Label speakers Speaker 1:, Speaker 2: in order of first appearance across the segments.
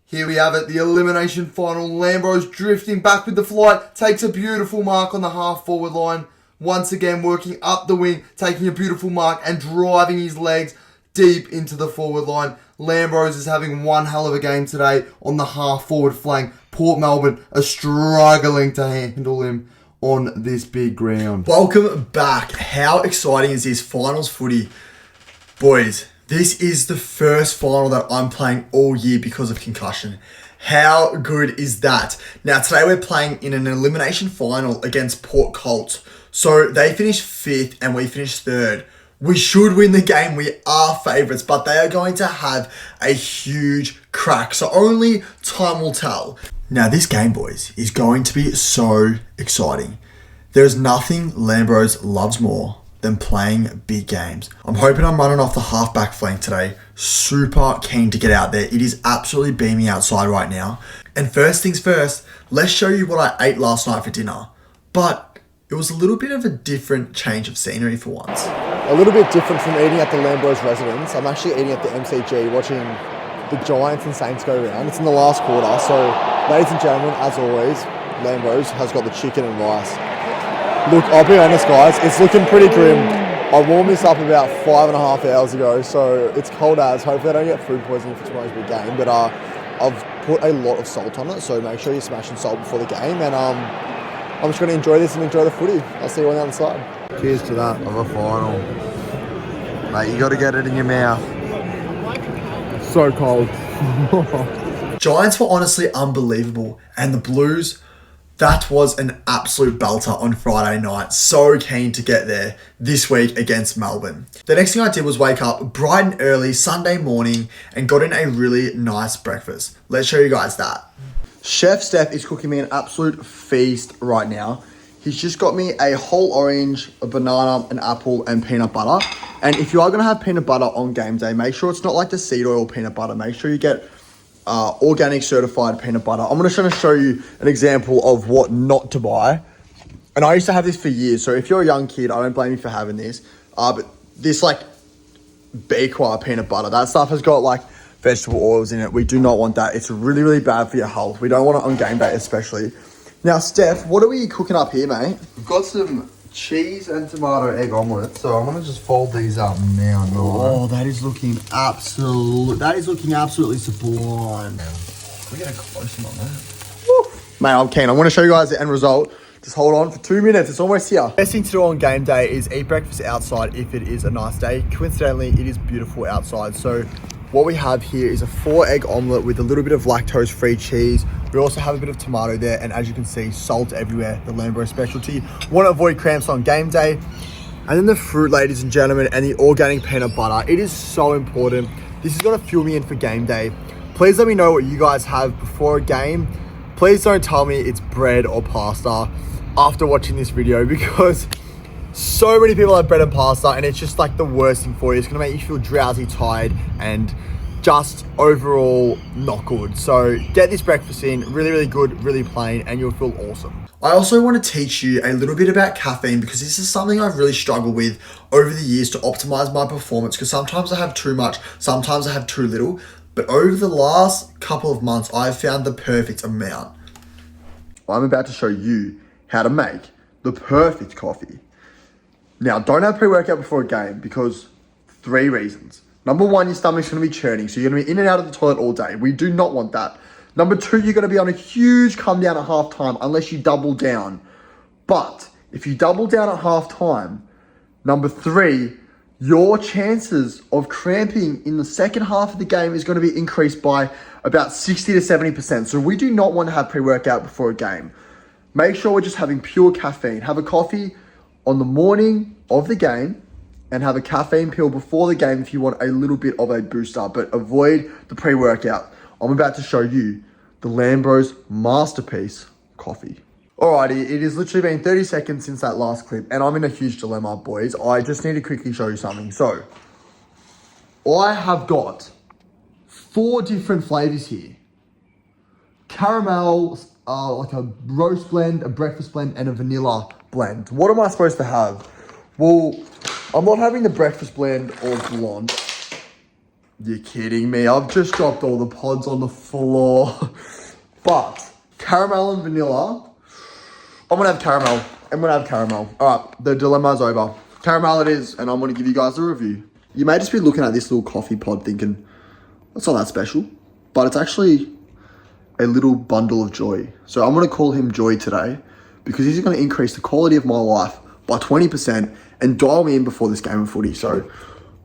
Speaker 1: Here we have it, the elimination final. Lambros drifting back with the flight, takes a beautiful mark on the half forward line. Once again working up the wing, taking a beautiful mark and driving his legs deep into the forward line. Lambros is having one hell of a game today on the half forward flank. Port Melbourne are struggling to handle him on this big ground.
Speaker 2: Welcome back. How exciting is this finals footy? Boys, this is the first final that I'm playing all year because of concussion. How good is that? Now today we're playing in an elimination final against Port Colts. So they finished 5th and we finished 3rd. We should win the game. We are favourites, but they are going to have a huge crack. So only time will tell. Now this game, boys, is going to be so exciting. There's nothing Lambros loves more than playing big games. I'm hoping I'm running off the halfback flank today. Super keen to get out there. It is absolutely beaming outside right now. And first things first, let's show you what I ate last night for dinner. But it was a little bit of a different change of scenery for once.
Speaker 3: A little bit different from eating at the Lambros residence. I'm actually eating at the MCG, watching the Giants and Saints go around. It's in the last quarter, so ladies and gentlemen, as always, Lambros has got the chicken and rice. Look, I'll be honest, guys, it's looking pretty grim. I warmed this up about 5.5 hours ago, so it's cold as. Hopefully I don't get food poisoning for tomorrow's big game, but I've put a lot of salt on it, so make sure you're smashing salt before the game, and I'm just going to enjoy this and enjoy the footy. I'll see you on the other side.
Speaker 1: Cheers to that of a final. Mate, you got to get it in your mouth.
Speaker 3: So cold.
Speaker 2: Giants were honestly unbelievable, and the Blues, that was an absolute belter on Friday night. So keen to get there this week against Melbourne. The next thing I did was wake up bright and early Sunday morning and got in a really nice breakfast. Let's show you guys that. Chef Steph is cooking me an absolute feast right now. He's just got me a whole orange, a banana, an apple, and peanut butter. And if you are going to have peanut butter on game day, make sure it's not like the seed oil peanut butter. Make sure you get organic certified peanut butter. I'm just going to show you an example of what not to buy. And I used to have this for years. So if you're a young kid, I don't blame you for having this. But this like Bakewire peanut butter, that stuff has got like vegetable oils in it. We do not want that. It's really, really bad for your health. We don't want it on game day especially. Now, Steph, what are we cooking up here, mate?
Speaker 1: We've got some cheese and tomato egg omelette, so I'm gonna just fold these up now.
Speaker 2: Oh, that is looking absolutely sublime. We get a close one on that. Woo. Mate, I'm keen. I want to show you guys the end result. Just hold on for 2 minutes. It's almost here. Best thing to do on game day is eat breakfast outside if it is a nice day. Coincidentally, it is beautiful outside. So what we have here is a 4-egg omelette with a little bit of lactose-free cheese. We also have a bit of tomato there, and as you can see, salt everywhere, the Lambros specialty. Want to avoid cramps on game day. And then the fruit, ladies and gentlemen, and the organic peanut butter. It is so important. This is going to fuel me in for game day. Please let me know what you guys have before a game. Please don't tell me it's bread or pasta after watching this video, because so many people have bread and pasta, and it's just like the worst thing for you. It's going to make you feel drowsy, tired, and just overall not good. So get this breakfast in, really, really good, really plain, and you'll feel awesome. I also want to teach you a little bit about caffeine, because this is something I've really struggled with over the years to optimize my performance, because sometimes I have too much, sometimes I have too little. But over the last couple of months, I've found the perfect amount. I'm about to show you how to make the perfect coffee. Now, don't have pre-workout before a game, because 3 reasons. Number 1, your stomach's going to be churning, so you're going to be in and out of the toilet all day. We do not want that. Number 2, you're going to be on a huge come down at halftime unless you double down. But if you double down at halftime, number 3, your chances of cramping in the second half of the game is going to be increased by about 60 to 70%. So we do not want to have pre-workout before a game. Make sure we're just having pure caffeine. Have a coffee on the morning of the game, and have a caffeine pill before the game if you want a little bit of a booster, but avoid the pre-workout. I'm about to show you the Lambros masterpiece coffee. Alrighty, it has literally been 30 seconds since that last clip, and I'm in a huge dilemma, boys. I just need to quickly show you something. So, I have got 4 different flavors here. Caramel, like a roast blend, a breakfast blend, and a vanilla blend. What am I supposed to have? Well, I'm not having the breakfast blend or blonde. You're kidding me. I've just dropped all the pods on the floor. But caramel and vanilla. I'm going to have caramel. I'm going to have caramel. All right, the dilemma's over. Caramel it is, and I'm going to give you guys a review. You may just be looking at this little coffee pod thinking, that's not that special. But it's actually a little bundle of joy. So I'm going to call him Joy today because he's going to increase the quality of my life by 20% and dial me in before this game of footy. So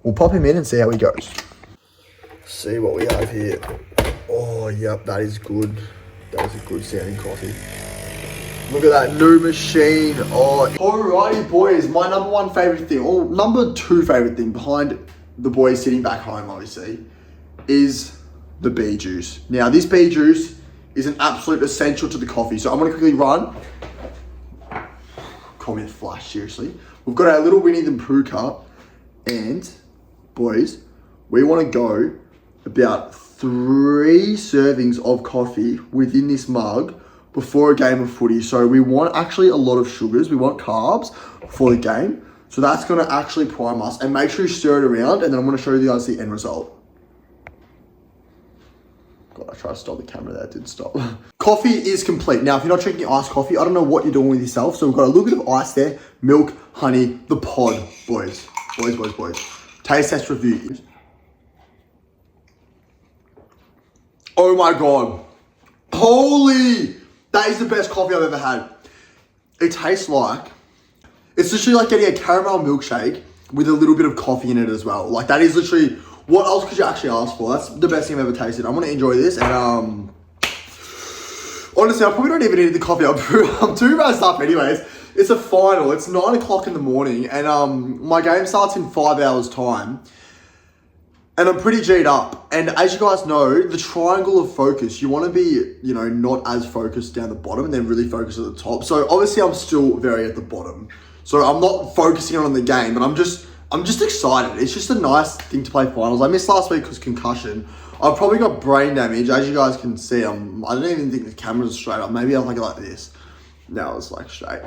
Speaker 2: we'll pop him in and see how he goes. See what we have here. Oh, yep, that is good. That is a good sounding coffee. Look at that new machine. Oh, alrighty, boys. My number one favourite thing, or number two favourite thing behind the boys sitting back home, obviously, is the bee juice. Now, this bee juice is an absolute essential to the coffee. So I'm going to quickly run. Call me a flash, seriously. We've got our little Winnie the Pooh cup. And, boys, we want to go about 3 servings of coffee within this mug before a game of footy. So we want actually a lot of sugars. We want carbs for the game. So that's going to actually prime us. And make sure you stir it around. And then I'm going to show you guys the end result. God, I tried to stop the camera there. It didn't stop. Coffee is complete. Now, if you're not drinking iced coffee, I don't know what you're doing with yourself. So we've got a little bit of ice there. Milk, honey, the pod. Boys. Boys, boys, boys. Taste test review. Oh my God. Holy. That is the best coffee I've ever had. It tastes like, it's literally like getting a caramel milkshake with a little bit of coffee in it as well. Like that is literally, what else could you actually ask for? That's the best thing I've ever tasted. I'm going to enjoy this. And honestly, I probably don't even need the coffee. I'm too razzed up anyways. It's a final. It's 9 o'clock in the morning. And my game starts in 5 hours time. And I'm pretty G'd up. And as you guys know, the triangle of focus, you want to be, you know, not as focused down the bottom and then really focus at the top. So obviously I'm still very at the bottom. So I'm not focusing on the game, but I'm just excited. It's just a nice thing to play finals. I missed last week because concussion. I've probably got brain damage. As you guys can see, I don't even think the camera's straight up. Maybe I'll like it like this. Now it's like straight.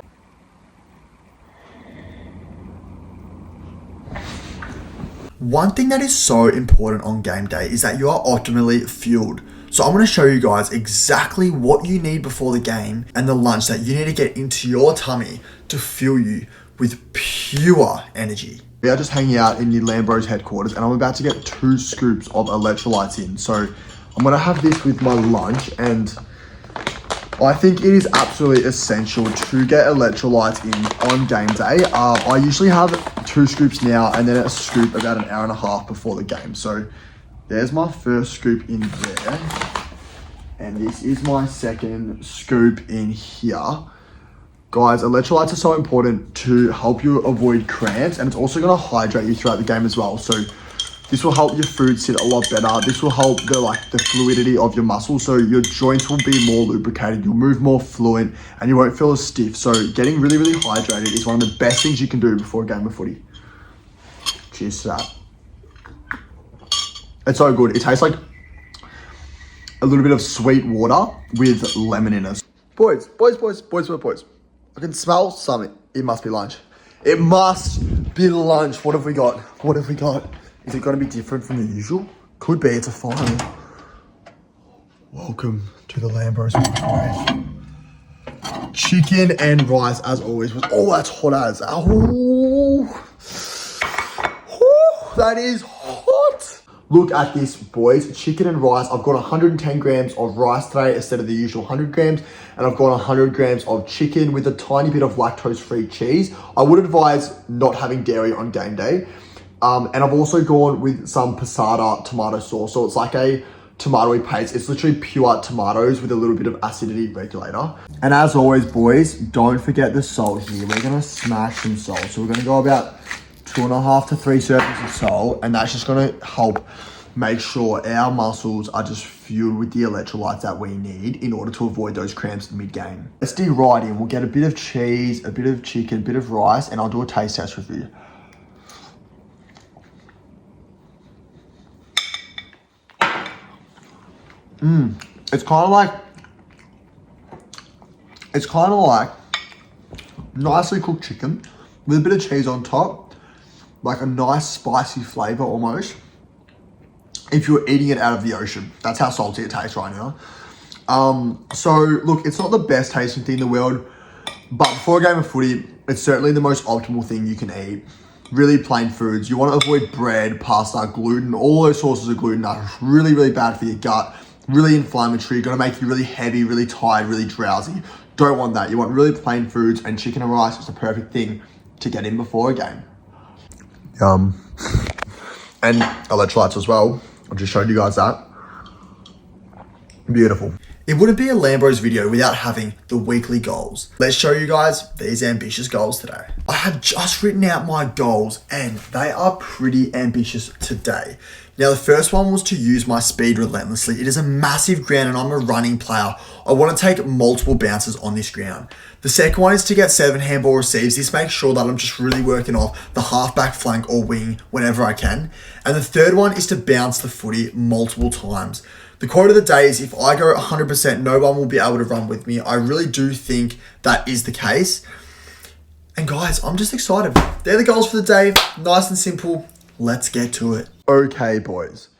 Speaker 2: One thing that is so important on game day is that you are optimally fueled. So I'm going to show you guys exactly what you need before the game and the lunch that you need to get into your tummy to fuel you with pure energy. We are just hanging out in the Lambros headquarters and I'm about to get 2 scoops of electrolytes in. So I'm going to have this with my lunch and I think it is absolutely essential to get electrolytes in on game day. I usually have 2 scoops now and then a scoop about an hour and a half before the game. So there's my first scoop in there. And this is my second scoop in here. Guys, electrolytes are so important to help you avoid cramps and it's also going to hydrate you throughout the game as well. So this will help your food sit a lot better. This will help the fluidity of your muscles. So your joints will be more lubricated. You'll move more fluent and you won't feel as stiff. So getting really, really hydrated is one of the best things you can do before a game of footy. Cheers to that. It's so good. It tastes like a little bit of sweet water with lemon in it. Boys. I can smell something. It must be lunch. It must be lunch. What have we got? Is it going to be different from the usual? Could be. It's a final. Welcome to the Lambros with chicken and rice as always. Oh, that's hot as. Oh, that is hot. Look at this, boys. Chicken and rice. I've got 110 grams of rice today instead of the usual 100 grams. And I've got 100 grams of chicken with a tiny bit of lactose-free cheese. I would advise not having dairy on game day. And I've also gone with some passata tomato sauce. So it's like a tomatoey paste. It's literally pure tomatoes with a little bit of acidity regulator. And as always, boys, don't forget the salt here. We're going to smash some salt. So we're going to go about 2.5 to 3 servings of salt. And that's just going to help make sure our muscles are just fueled with the electrolytes that we need in order to avoid those cramps mid-game. Let's dig right in. We'll get a bit of cheese, a bit of chicken, a bit of rice, and I'll do a taste test review. It's kind of like nicely cooked chicken with a bit of cheese on top, like a nice spicy flavor almost. if you're eating it out of the ocean. That's how salty it tastes right now. So look, it's not the best tasting thing in the world, but before a game of footy, it's certainly the most optimal thing you can eat. Really plain foods. You want to avoid bread, pasta, gluten. All those sources of gluten are really, really bad for your gut. Really inflammatory. Going to make you really heavy, really tired, really drowsy. Don't want that. You want really plain foods, and chicken and rice is the perfect thing to get in before a game. Yum. And electrolytes as well. I just showed you guys that. Beautiful. It wouldn't be a Lambros video without having the weekly goals. Let's show you guys these ambitious goals today. I have just written out my goals and they are pretty ambitious today. Now, the first one was to use my speed relentlessly. It is a massive ground and I'm a running player. I want to take multiple bounces on this ground. The second one is to get 7 handball receives. This makes sure that I'm just really working off the halfback flank or wing whenever I can. And the third one is to bounce the footy multiple times. The quote of the day is, if I go 100%, no one will be able to run with me. I really do think that is the case. And guys, I'm just excited. They're the goals for the day. Nice and simple. Let's get to it. Okay, boys.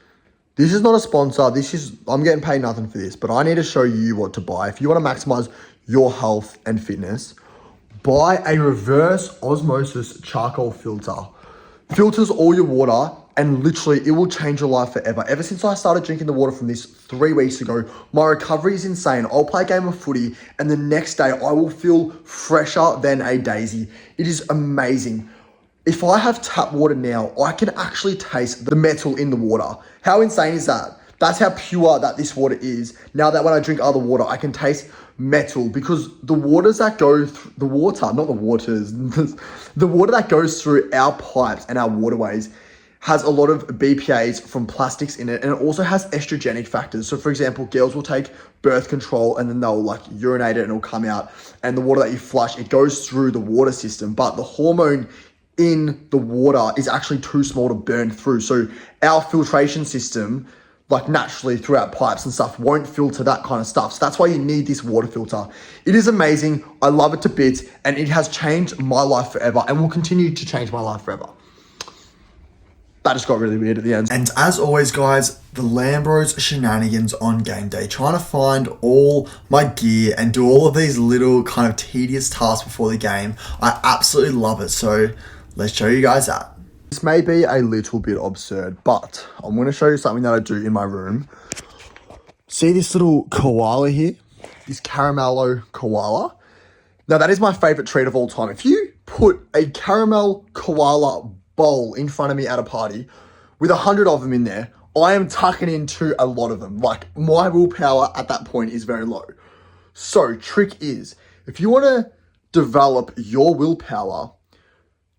Speaker 2: This is not a sponsor. I'm getting paid nothing for this, but I need to show you what to buy. If you want to maximize your health and fitness, buy a reverse osmosis charcoal filter. Filters all your water and literally it will change your life forever. Ever since I started drinking the water from this 3 weeks ago, my recovery is insane. I'll play a game of footy and the next day I will feel fresher than a daisy. It is amazing. If I have tap water now, I can actually taste the metal in the water. How insane is that? That's how pure that this water is. Now that when I drink other water, I can taste metal because the waters that go through the water, not the waters, the water that goes through our pipes and our waterways has a lot of BPAs from plastics in it, and it also has estrogenic factors. So for example, girls will take birth control and then they'll like urinate it and it'll come out, and the water that you flush, it goes through the water system, but the hormone in the water is actually too small to burn through. So our filtration system, like naturally through our pipes and stuff, won't filter that kind of stuff. So that's why you need this water filter. It is amazing. I love it to bits, and it has changed my life forever and will continue to change my life forever. That just got really weird at the end. And as always, guys, the Lambros shenanigans on game day, trying to find all my gear and do all of these little kind of tedious tasks before the game. I absolutely love it. So let's show you guys that. This may be a little bit absurd, but I'm going to show you something that I do in my room. See this little koala here? This caramello koala? Now, that is my favorite treat of all time. If you put a caramel koala bowl in front of me at a party with 100 of them in there, I am tucking into a lot of them. Like, my willpower at that point is very low. So, trick is, if you want to develop your willpower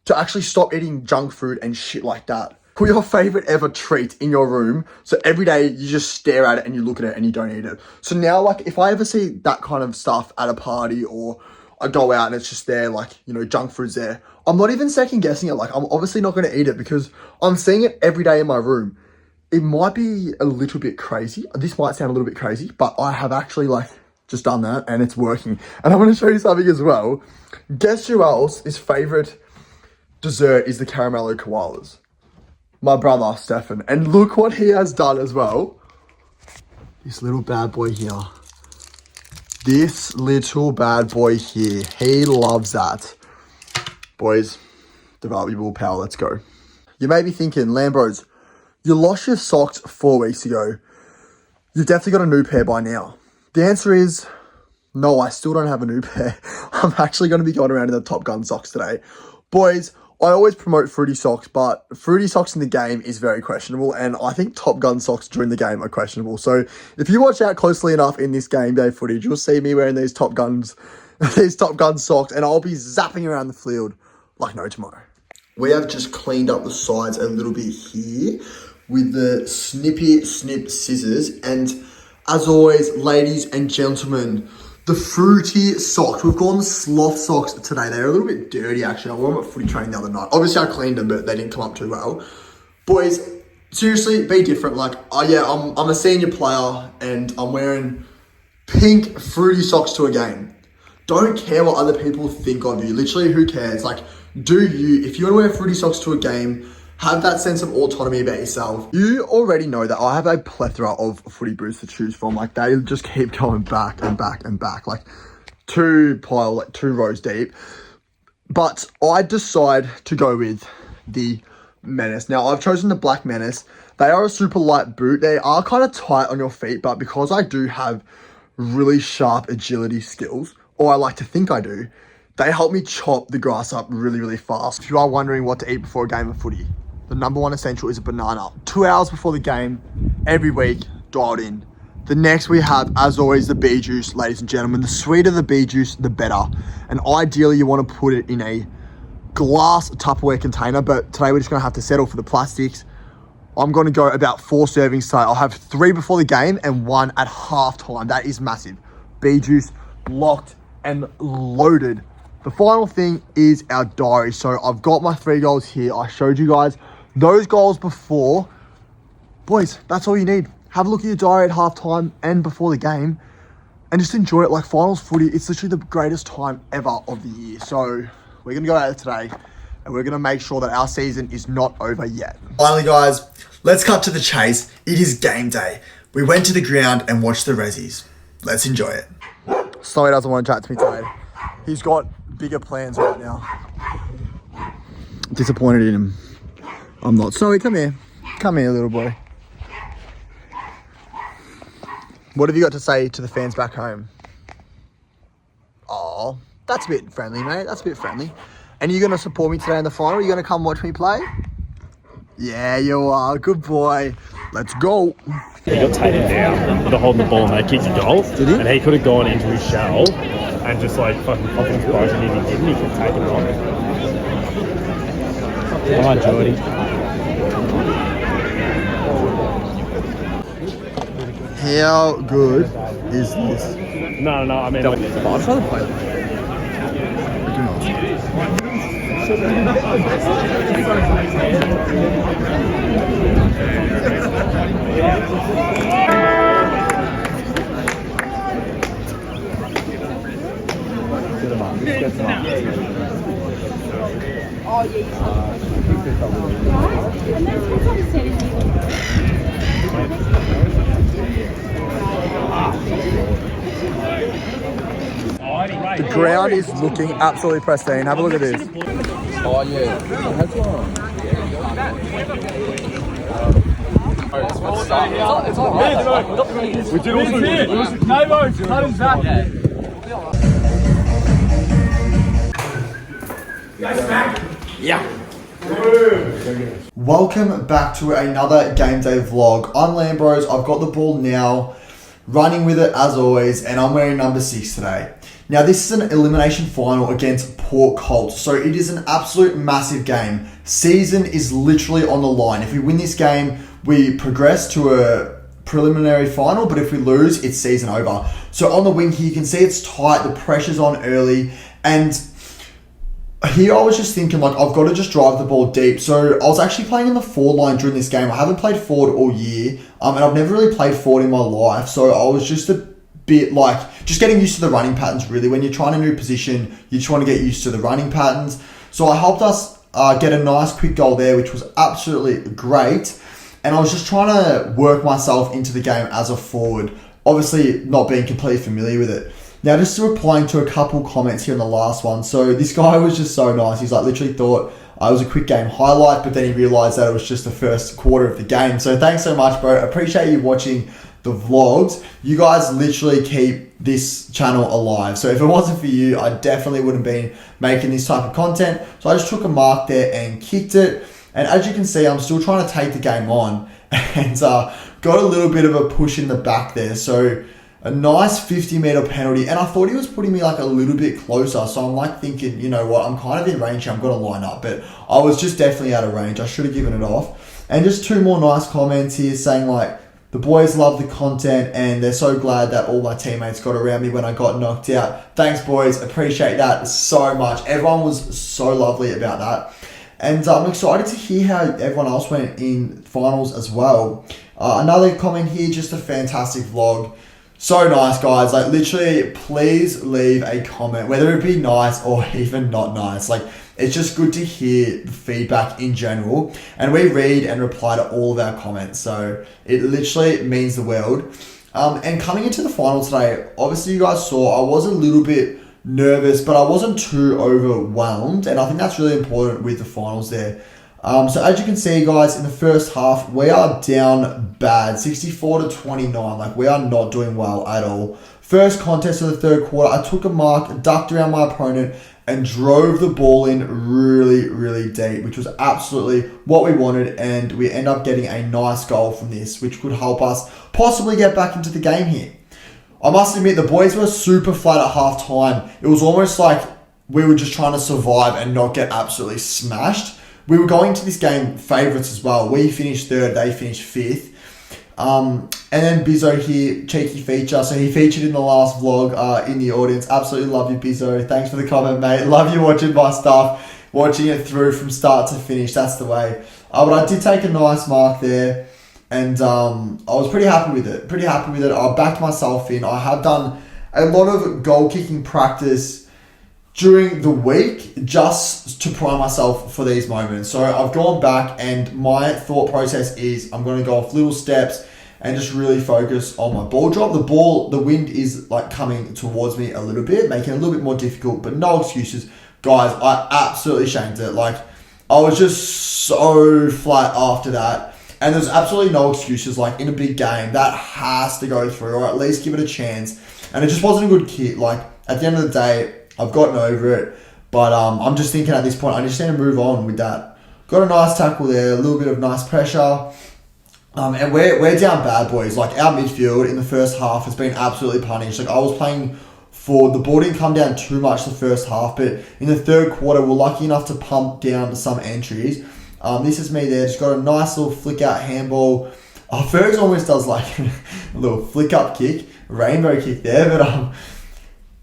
Speaker 2: to actually stop eating junk food and shit like that, put your favorite ever treat in your room. So every day you just stare at it and you look at it and you don't eat it. So now, like, if I ever see that kind of stuff at a party or I go out and it's just there, like, you know, junk food's there, I'm not even second guessing it. Like, I'm obviously not going to eat it because I'm seeing it every day in my room. It might be a little bit crazy. This might sound a little bit crazy, but I have actually like just done that and it's working. And I'm going to show you something as well. Guess who else, his favorite dessert is the caramello koalas? My brother, Stefan. And look what he has done as well. This little bad boy here. This little bad boy here. He loves that. Boys, develop your willpower. Let's go. You may be thinking, Lambros, you lost your socks 4 weeks ago. You've definitely got a new pair by now. The answer is no, I still don't have a new pair. I'm actually going to be going around in the Top Gun socks today. Boys, I always promote fruity socks, but fruity socks in the game is very questionable, and I think Top Gun socks during the game are questionable. So if you watch out closely enough in this game day footage, you'll see me wearing these Top Gun socks, and I'll be zapping around the field like no tomorrow. We have just cleaned up the sides a little bit here with the snippy snip scissors, and as always, ladies and gentlemen, the fruity socks. We've gone sloth socks today. They're a little bit dirty, actually. I wore them at footy training the other night. Obviously, I cleaned them, but they didn't come up too well. Boys, seriously, be different. Like, I'm a senior player, and I'm wearing pink fruity socks to a game. Don't care what other people think of you. Literally, who cares? Like, do you. If you want to wear fruity socks to a game, Have that sense of autonomy about yourself. You already know that I have a plethora of footy boots to choose from. Like, they just keep going back and back and back. Like, two rows deep. But I decide to go with the Menace. Now, I've chosen the Black Menace. They are a super light boot. They are kind of tight on your feet, but because I do have really sharp agility skills, or I like to think I do, they help me chop the grass up really, really fast. If you are wondering what to eat before a game of footy, the number one essential is a banana. 2 hours before the game, every week, dialed in. The next we have, as always, the bee juice, ladies and gentlemen. The sweeter the bee juice, the better. And ideally, you want to put it in a glass Tupperware container, but today we're just going to have to settle for the plastics. I'm going to go about 4 servings today. I'll have 3 before the game and 1 at halftime. That is massive. Bee juice, locked and loaded. The final thing is our diary. So I've got my 3 goals here. I showed you guys those goals before. Boys, that's all you need. Have a look at your diary at halftime and before the game and just enjoy it. Like, finals footy, it's literally the greatest time ever of the year. So we're going to go out there today and we're going to make sure that our season is not over yet. Finally, guys, let's cut to the chase. It is game day. We went to the ground and watched the Rezzies. Let's enjoy it. Snowy doesn't want to chat to me today. He's got bigger plans right now. Disappointed in him. I'm not. Snowy, come here. Come here, little boy. What have you got to say to the fans back home? Oh, that's a bit friendly, mate. That's a bit friendly. And you going to support me today in the final? Are you going to come watch me play? Yeah, you are. Good boy. Let's go.
Speaker 4: He got taken down for holding the ball and they kicked a goal.
Speaker 2: Did he?
Speaker 4: And he could have gone into his shell and just like fucking confidence broken if he didn't. He could take it on. Come on, Jordy.
Speaker 2: How good is this?
Speaker 4: No, I mean...
Speaker 2: I'll try to play it. I do The ground is looking absolutely pristine. Have a look at this.
Speaker 5: Oh yeah, that's one.
Speaker 4: We did also...
Speaker 2: Welcome back to another game day vlog. I'm Lambros. I've got the ball now, running with it as always, and I'm wearing number 6 today. Now, this is an elimination final against Port Colts, so it is an absolute massive game. Season is literally on the line. If we win this game, we progress to a preliminary final, but if we lose, it's season over. So on the wing here, you can see it's tight, the pressure's on early, and here I was just thinking, like, I've got to just drive the ball deep. So I was actually playing in the forward line during this game. I haven't played forward all year, and I've never really played forward in my life, so I was just a bit like just getting used to the running patterns. Really, when you're trying a new position, you just want to get used to the running patterns. So I helped us get a nice quick goal there, which was absolutely great, and I was just trying to work myself into the game as a forward, obviously not being completely familiar with it. Now, just replying to a couple comments here in the last one. So this guy was just so nice. He's like literally thought it was a quick game highlight, but then he realized that it was just the first quarter of the game. So thanks so much, bro. Appreciate you watching the vlogs. You guys literally keep this channel alive. So if it wasn't for you, I definitely wouldn't been making this type of content. So I just took a mark there and kicked it. And as you can see, I'm still trying to take the game on and got a little bit of a push in the back there. So a nice 50-meter penalty. And I thought he was putting me like a little bit closer. So I'm like thinking, you know what, I'm kind of in range here. I'm going to line up. But I was just definitely out of range. I should have given it off. And just 2 more nice comments here saying like, the boys love the content and they're so glad that all my teammates got around me when I got knocked out. Thanks, boys. Appreciate that so much. Everyone was so lovely about that. And I'm excited to hear how everyone else went in finals as well. Another comment here, just a fantastic vlog. So nice, guys. Like, literally, please leave a comment, whether it be nice or even not nice. Like, it's just good to hear the feedback in general. And we read and reply to all of our comments. So it literally means the world. And coming into the final today, obviously you guys saw I was a little bit nervous, but I wasn't too overwhelmed. And I think that's really important with the finals there. So as you can see, guys, in the first half, we are down bad, 64-29. Like, we are not doing well at all. First contest of the third quarter, I took a mark, ducked around my opponent, and drove the ball in really, really deep, which was absolutely what we wanted. And we end up getting a nice goal from this, which could help us possibly get back into the game here. I must admit, the boys were super flat at half time. It was almost like we were just trying to survive and not get absolutely smashed. We were going to this game favourites as well. We finished third, they finished fifth. And then Bizzo here, cheeky feature. So he featured in the last vlog in the audience. Absolutely love you, Bizzo. Thanks for the comment, mate. Love you watching my stuff, watching it through from start to finish. That's the way. But I did take a nice mark there. And I was pretty happy with it. I backed myself in. I have done a lot of goal kicking practice during the week just to prime myself for these moments. So I've gone back, and my thought process is I'm going to go off little steps and just really focus on my ball drop. The wind is like coming towards me a little bit, making it a little bit more difficult, but no excuses. Guys, I absolutely shanked it. Like, I was just so flat after that. And there's absolutely no excuses. Like, in a big game, that has to go through, or at least give it a chance. And it just wasn't a good kick. Like, at the end of the day, I've gotten over it. But I'm just thinking at this point, I just need to move on with that. Got a nice tackle there, a little bit of nice pressure. And we're down bad, boys. Like, our midfield in the first half has been absolutely punished. Like, I was playing forward. The ball didn't come down too much the first half. But in the third quarter, we're lucky enough to pump down some entries. This is me there. Just got a nice little flick out handball. Fergs almost does like a little flick up kick, rainbow kick there. But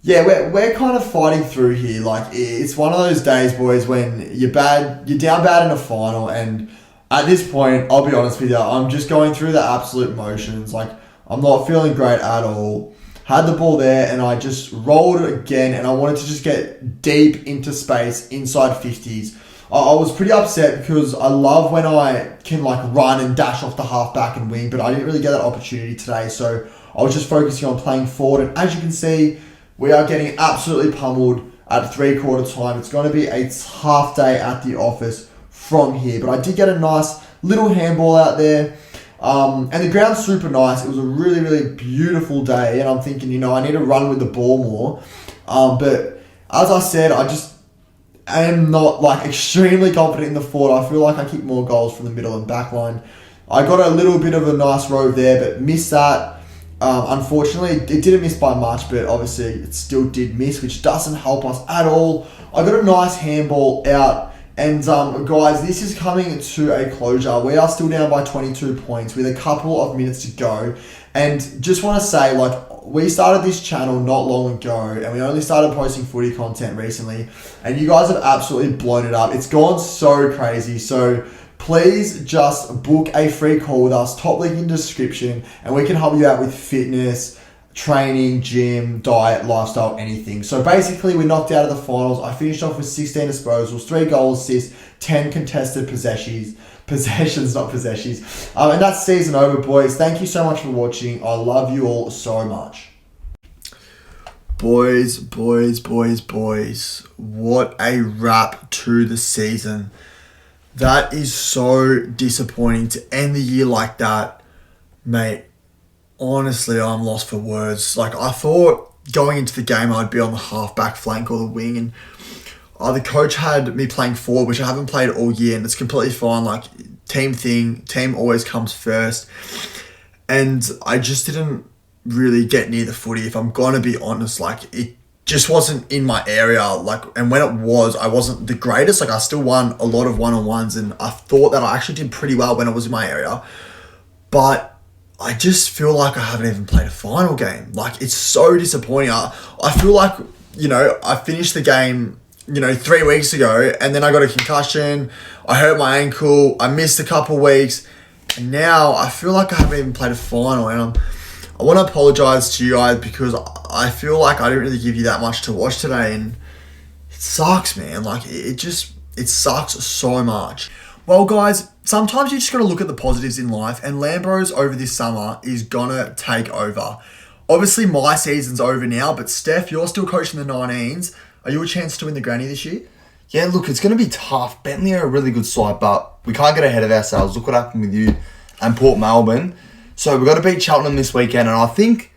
Speaker 2: yeah, we're kind of fighting through here. Like, it's one of those days, boys, when you're down bad in a final. And at this point, I'll be honest with you, I'm just going through the absolute motions. Like, I'm not feeling great at all. Had the ball there, and I just rolled it again, and I wanted to just get deep into space inside 50s. I was pretty upset because I love when I can like run and dash off the halfback and wing, but I didn't really get that opportunity today. So I was just focusing on playing forward. And as you can see, we are getting absolutely pummeled at 3/4 time. It's going to be a tough day at the office from here. But I did get a nice little handball out there. And the ground's super nice. It was a really, really beautiful day. And I'm thinking, I need to run with the ball more. But as I said, I am not like extremely confident in the forward. I feel like I kick more goals from the middle and back line. I got a little bit of a nice rove there, but missed that. Unfortunately, it didn't miss by much, but obviously it still did miss, which doesn't help us at all. I got a nice handball out. And guys, this is coming to a closure. We are still down by 22 points with a couple of minutes to go. And just want to say, like, we started this channel not long ago, and we only started posting footy content recently, and you guys have absolutely blown it up. It's gone so crazy. So please just book a free call with us, top link in the description, and we can help you out with fitness, training, gym, diet, lifestyle, anything. So basically, we knocked out of the finals. I finished off with 16 disposals, 3 goals, assists, 10 contested possessions, not possessions. And that's season over, boys. Thank you so much for watching. I love you all so much. Boys. What a wrap to the season. That is so disappointing to end the year like that. Mate, honestly, I'm lost for words. Like, I thought going into the game I'd be on the halfback flank or the wing, and the coach had me playing forward, which I haven't played all year, and it's completely fine. Like, team always comes first. And I just didn't really get near the footy, if I'm going to be honest. Like, it just wasn't in my area. Like, and when it was, I wasn't the greatest. Like, I still won a lot of one-on-ones, and I thought that I actually did pretty well when it was in my area. But I just feel like I haven't even played a final game. Like, it's so disappointing. I feel like, I finished the game 3 weeks ago, and then I got a concussion, I hurt my ankle, I missed a couple weeks, and now I feel like I haven't even played a final, and I want to apologise to you guys because I feel like I didn't really give you that much to watch today, and it sucks, man. Like, it sucks so much. Well, guys, sometimes you just got to look at the positives in life, and Lambros over this summer is going to take over. Obviously, my season's over now, but Steph, you're still coaching the 19s. Are you a chance to win the granny this year?
Speaker 1: Yeah, look, it's going to be tough. Bentley are a really good side, but we can't get ahead of ourselves. Look what happened with you and Port Melbourne. So we've got to beat Cheltenham this weekend, and I think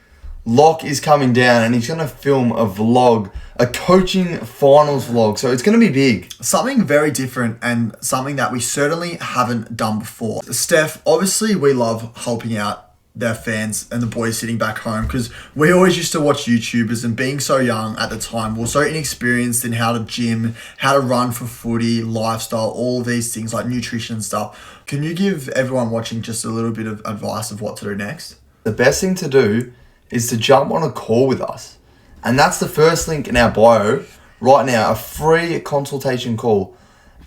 Speaker 1: Locke is coming down, and he's going to film a vlog, a coaching finals vlog. So it's going to be big.
Speaker 2: Something very different and something that we certainly haven't done before. Steph, obviously we love helping out their fans and the boys sitting back home because we always used to watch YouTubers, and being so young at the time, we were so inexperienced in how to gym, how to run for footy, lifestyle, all these things like nutrition and stuff. Can you give everyone watching just a little bit of advice of what to do next?
Speaker 1: The best thing to do is to jump on a call with us. And that's the first link in our bio right now, a free consultation call.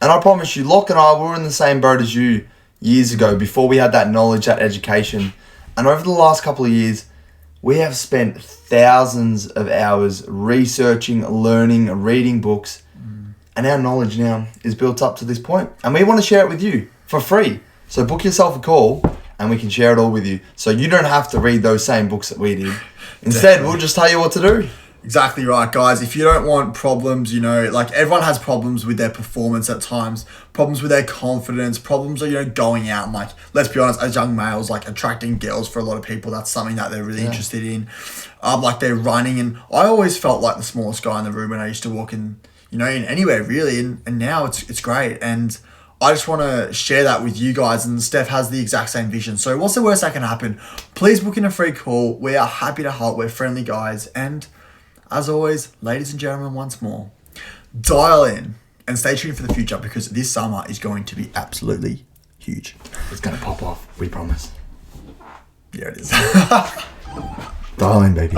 Speaker 1: And I promise you, Locke and I were in the same boat as you years ago before we had that knowledge, that education. And over the last couple of years, we have spent thousands of hours researching, learning, reading books. And our knowledge now is built up to this point. And we want to share it with you for free. So book yourself a call and we can share it all with you. So you don't have to read those same books that we did. Instead, we'll just tell you what to do.
Speaker 2: Exactly right, guys. If you don't want problems, like everyone has problems with their performance at times, problems with their confidence, problems of, going out and let's be honest, as young males, attracting girls for a lot of people, that's something that they're really interested in. They're running, and I always felt like the smallest guy in the room when I used to walk in, in anywhere really, and now it's great. And I just want to share that with you guys, and Steph has the exact same vision. So what's the worst that can happen? Please book in a free call. We are happy to help. We're friendly guys, and as always, ladies and gentlemen, once more, dial in and stay tuned for the future because this summer is going to be absolutely huge.
Speaker 1: It's going to pop off, we promise.
Speaker 2: Yeah, it is.
Speaker 1: Dial in, baby.